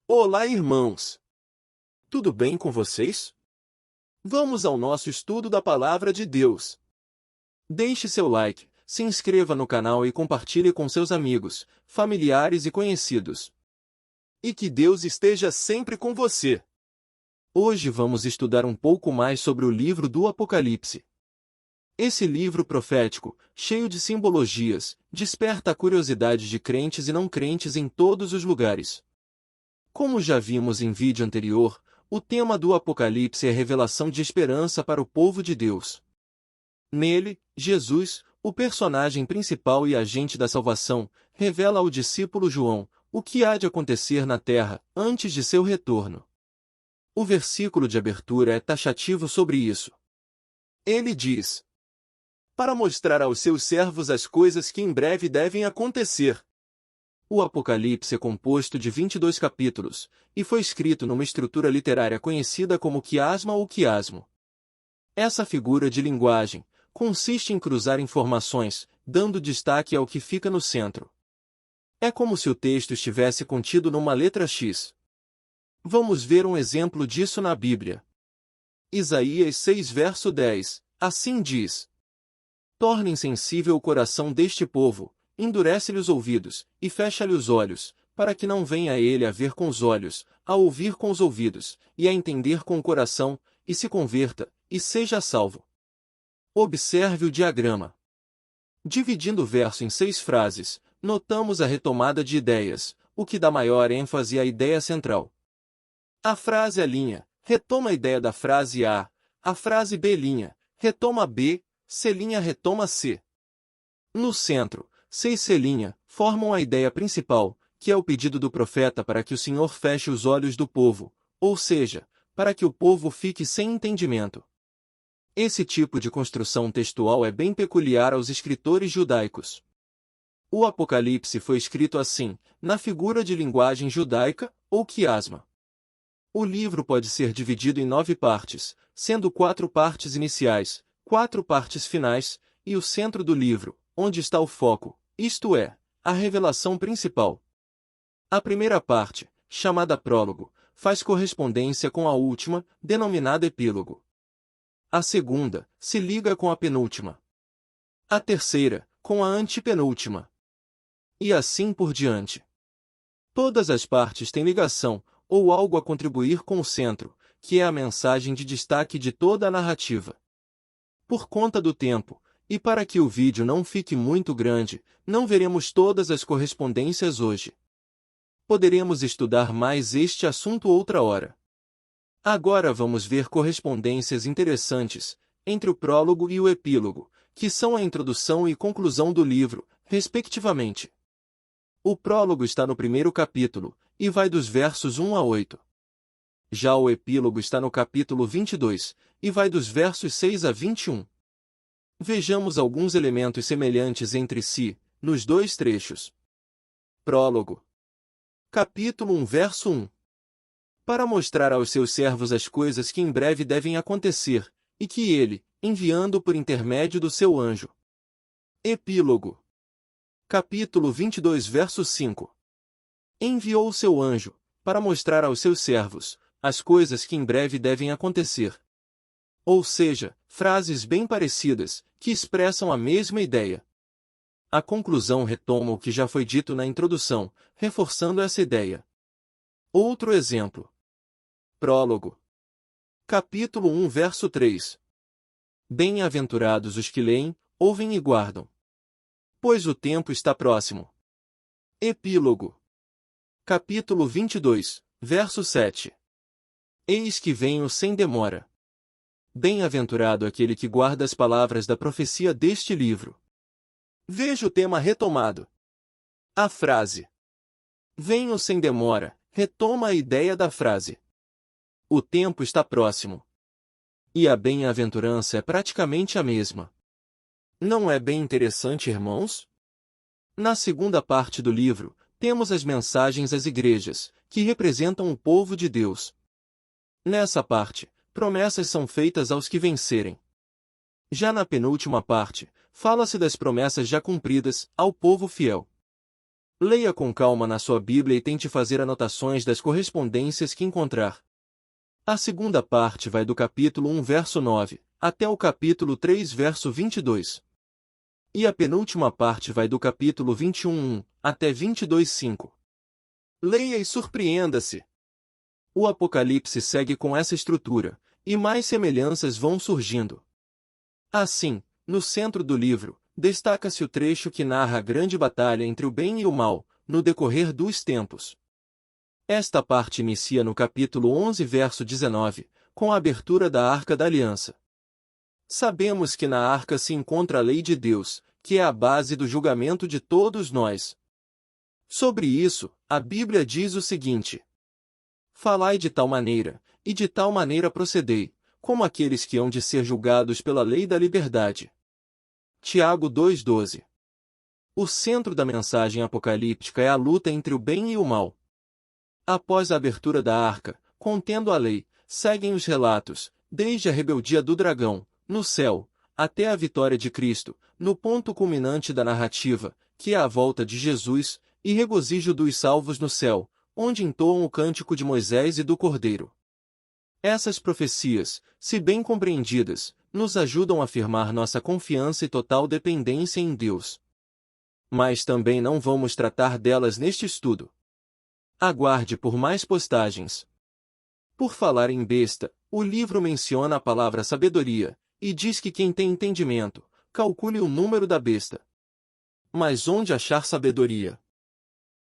Olá, irmãos! Tudo bem com vocês? Vamos ao nosso estudo da Palavra de Deus. Deixe seu like, se inscreva no canal e compartilhe com seus amigos, familiares e conhecidos. E que Deus esteja sempre com você! Hoje vamos estudar um pouco mais sobre o livro do Apocalipse. Esse livro profético, cheio de simbologias, desperta a curiosidade de crentes e não crentes em todos os lugares. Como já vimos em vídeo anterior, o tema do Apocalipse é revelação de esperança para o povo de Deus. Nele, Jesus, o personagem principal e agente da salvação, revela ao discípulo João o que há de acontecer na terra antes de seu retorno. O versículo de abertura é taxativo sobre isso. Ele diz: para mostrar aos seus servos as coisas que em breve devem acontecer. O Apocalipse é composto de 22 capítulos, e foi escrito numa estrutura literária conhecida como quiasma ou quiasmo. Essa figura de linguagem consiste em cruzar informações, dando destaque ao que fica no centro. É como se o texto estivesse contido numa letra X. Vamos ver um exemplo disso na Bíblia. Isaías 6 verso 10, assim diz: torna insensível o coração deste povo, endurece-lhe os ouvidos, e fecha-lhe os olhos, para que não venha ele a ver com os olhos, a ouvir com os ouvidos, e a entender com o coração, e se converta, e seja salvo. Observe o diagrama. Dividindo o verso em 6 frases, notamos a retomada de ideias, o que dá maior ênfase à ideia central. A frase A' retoma a ideia da frase A frase B' retoma B, C' retoma C. No centro, C e C' formam a ideia principal, que é o pedido do profeta para que o Senhor feche os olhos do povo, ou seja, para que o povo fique sem entendimento. Esse tipo de construção textual é bem peculiar aos escritores judaicos. O Apocalipse foi escrito assim, na figura de linguagem judaica, ou quiasma. O livro pode ser dividido em 9 partes, sendo 4 partes iniciais, 4 partes finais, e o centro do livro, onde está o foco, isto é, a revelação principal. A primeira parte, chamada prólogo, faz correspondência com a última, denominada epílogo. A segunda, se liga com a penúltima. A terceira, com a antepenúltima. E assim por diante. Todas as partes têm ligação, ou algo a contribuir com o centro, que é a mensagem de destaque de toda a narrativa. Por conta do tempo, e para que o vídeo não fique muito grande, não veremos todas as correspondências hoje. Poderemos estudar mais este assunto outra hora. Agora vamos ver correspondências interessantes, entre o prólogo e o epílogo, que são a introdução e conclusão do livro, respectivamente. O prólogo está no primeiro capítulo, e vai dos versos 1 a 8. Já o epílogo está no capítulo 22, e vai dos versos 6 a 21. Vejamos alguns elementos semelhantes entre si, nos dois trechos. Prólogo. Capítulo 1 verso 1. Para mostrar aos seus servos as coisas que em breve devem acontecer, e que ele, enviando por intermédio do seu anjo. Epílogo. Capítulo 22 verso 5. Enviou o seu anjo, para mostrar aos seus servos, as coisas que em breve devem acontecer. Ou seja, frases bem parecidas, que expressam a mesma ideia. A conclusão retoma o que já foi dito na introdução, reforçando essa ideia. Outro exemplo. Prólogo. Capítulo 1 verso 3. Bem-aventurados os que leem, ouvem e guardam. Pois o tempo está próximo. Epílogo. Capítulo 22, verso 7. Eis que venho sem demora. Bem-aventurado aquele que guarda as palavras da profecia deste livro. Veja o tema retomado. A frase venho sem demora retoma a ideia da frase. O tempo está próximo. E a bem-aventurança é praticamente a mesma. Não é bem interessante, irmãos? Na segunda parte do livro, temos as mensagens às igrejas, que representam o povo de Deus. Nessa parte, promessas são feitas aos que vencerem. Já na penúltima parte, fala-se das promessas já cumpridas, ao povo fiel. Leia com calma na sua Bíblia e tente fazer anotações das correspondências que encontrar. A segunda parte vai do capítulo 1, verso 9, até o capítulo 3, verso 22. E a penúltima parte vai do capítulo 21, 1, até 22, 5. Leia e surpreenda-se. O Apocalipse segue com essa estrutura, e mais semelhanças vão surgindo. Assim, no centro do livro, destaca-se o trecho que narra a grande batalha entre o bem e o mal, no decorrer dos tempos. Esta parte inicia no capítulo 11, verso 19, com a abertura da Arca da Aliança. Sabemos que na Arca se encontra a lei de Deus, que é a base do julgamento de todos nós. Sobre isso, a Bíblia diz o seguinte: falai de tal maneira, e de tal maneira procedei, como aqueles que hão de ser julgados pela lei da liberdade. Tiago 2,12. O centro da mensagem apocalíptica é a luta entre o bem e o mal. Após a abertura da arca, contendo a lei, seguem os relatos, desde a rebeldia do dragão, no céu, até a vitória de Cristo, no ponto culminante da narrativa, que é a volta de Jesus, e regozijo dos salvos no céu, onde entoam o cântico de Moisés e do Cordeiro. Essas profecias, se bem compreendidas, nos ajudam a afirmar nossa confiança e total dependência em Deus. Mas também não vamos tratar delas neste estudo. Aguarde por mais postagens. Por falar em besta, o livro menciona a palavra sabedoria, e diz que quem tem entendimento, calcule o número da besta. Mas onde achar sabedoria?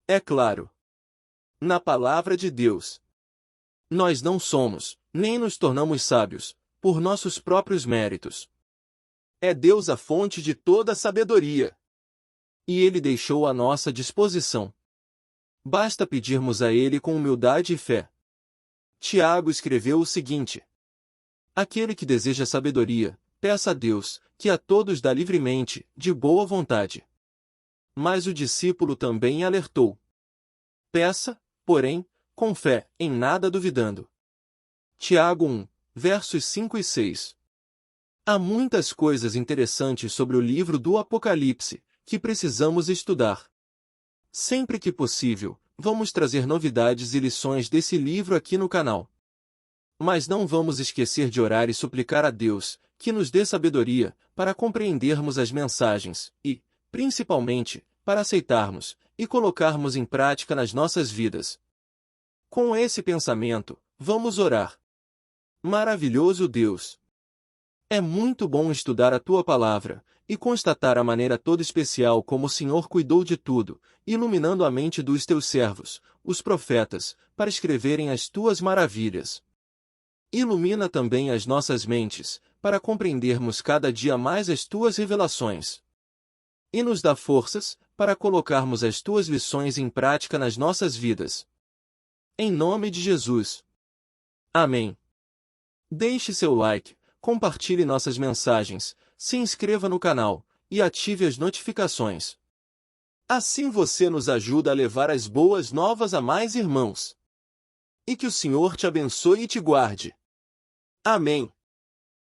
É claro, na palavra de Deus. Nós não somos, nem nos tornamos sábios, por nossos próprios méritos. É Deus a fonte de toda a sabedoria. E Ele deixou à nossa disposição. Basta pedirmos a Ele com humildade e fé. Tiago escreveu o seguinte: aquele que deseja sabedoria, peça a Deus, que a todos dá livremente, de boa vontade. Mas o discípulo também alertou: peça, porém, com fé, em nada duvidando. Tiago 1, versos 5 e 6. Há muitas coisas interessantes sobre o livro do Apocalipse, que precisamos estudar. Sempre que possível, vamos trazer novidades e lições desse livro aqui no canal. Mas não vamos esquecer de orar e suplicar a Deus, que nos dê sabedoria, para compreendermos as mensagens, e, principalmente, para aceitarmos, e colocarmos em prática nas nossas vidas. Com esse pensamento, vamos orar. Maravilhoso Deus! É muito bom estudar a Tua Palavra, e constatar a maneira toda especial como o Senhor cuidou de tudo, iluminando a mente dos Teus servos, os profetas, para escreverem as Tuas maravilhas. Ilumina também as nossas mentes, para compreendermos cada dia mais as Tuas revelações. E nos dá forças, para colocarmos as Tuas lições em prática nas nossas vidas. Em nome de Jesus. Amém. Deixe seu like, compartilhe nossas mensagens, se inscreva no canal, e ative as notificações. Assim você nos ajuda a levar as boas novas a mais irmãos. E que o Senhor te abençoe e te guarde. Amém.